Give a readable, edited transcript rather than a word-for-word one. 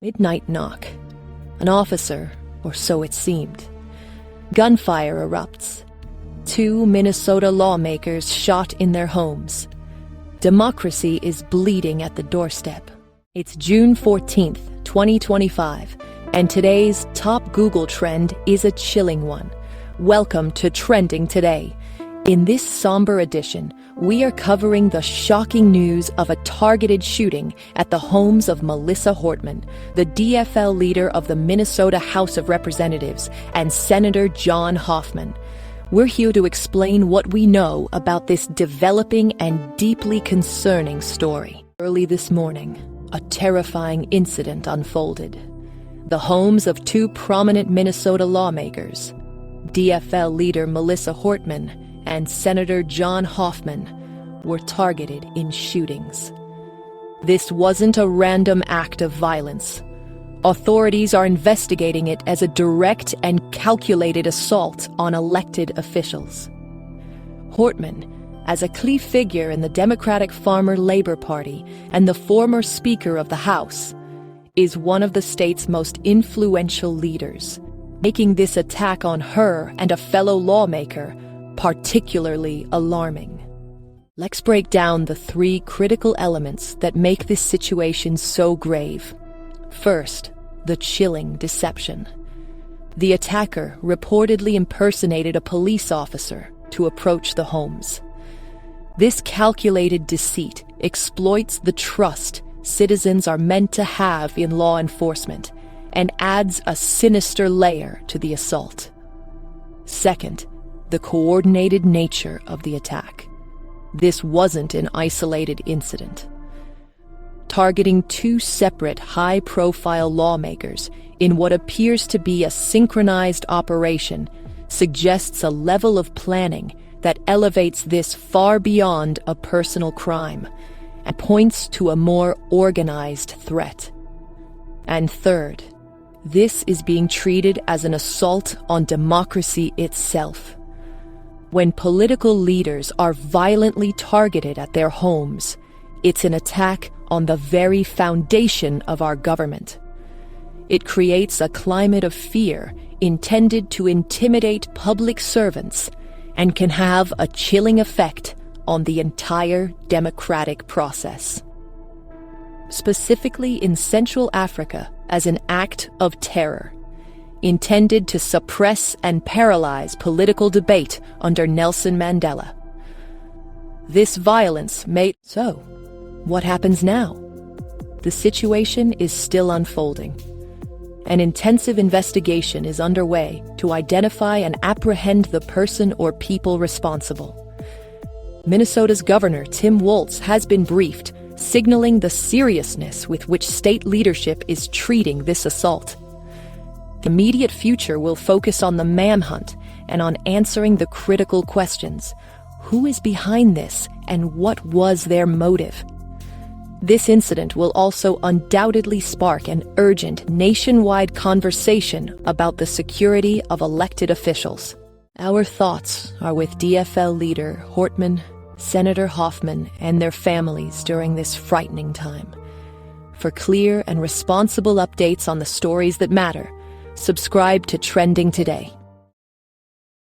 Midnight knock. An officer, or so it seemed. Gunfire erupts. 2 Minnesota lawmakers shot in their homes. Democracy is bleeding at the doorstep. It's June 14th, 2025, and today's top Google trend is a chilling one. Welcome to Trending Today. In this somber edition, we are covering the shocking news of a targeted shooting at the homes of Melissa Hortman, the DFL leader of the Minnesota House of Representatives, and Senator John Hoffman. We're here to explain what we know about this developing and deeply concerning story. Early this morning, a terrifying incident unfolded. The homes of 2 prominent Minnesota lawmakers, DFL leader Melissa Hortman and Senator John Hoffman, were targeted in shootings. This wasn't a random act of violence. Authorities are investigating it as a direct and calculated assault on elected officials. Hortman, as a key figure in the Democratic Farmer Labor Party and the former Speaker of the House, is one of the state's most influential leaders, making this attack on her and a fellow lawmaker particularly alarming. Let's break down the 3 critical elements that make this situation so grave. First, the chilling deception. The attacker reportedly impersonated a police officer to approach the homes. This calculated deceit exploits the trust citizens are meant to have in law enforcement and adds a sinister layer to the assault. Second, the coordinated nature of the attack. This wasn't an isolated incident. Targeting 2 separate high-profile lawmakers in what appears to be a synchronized operation suggests a level of planning that elevates this far beyond a personal crime and points to a more organized threat. And third, this is being treated as an assault on democracy itself. When political leaders are violently targeted at their homes, it's an attack on the very foundation of our government. It creates a climate of fear intended to intimidate public servants and can have a chilling effect on the entire democratic process. Specifically in Central Africa as an act of terror, intended to suppress and paralyze political debate under Nelson Mandela. This violence may... So, what happens now? The situation is still unfolding. An intensive investigation is underway to identify and apprehend the person or people responsible. Minnesota's Governor Tim Walz has been briefed, signaling the seriousness with which state leadership is treating this assault. The immediate future will focus on the manhunt and on answering the critical questions. Who is behind this, and what was their motive? This incident will also undoubtedly spark an urgent nationwide conversation about the security of elected officials. Our thoughts are with DFL leader Hortman, Senator Hoffman, and their families during this frightening time. For clear and responsible updates on the stories that matter, subscribe to Trending Today.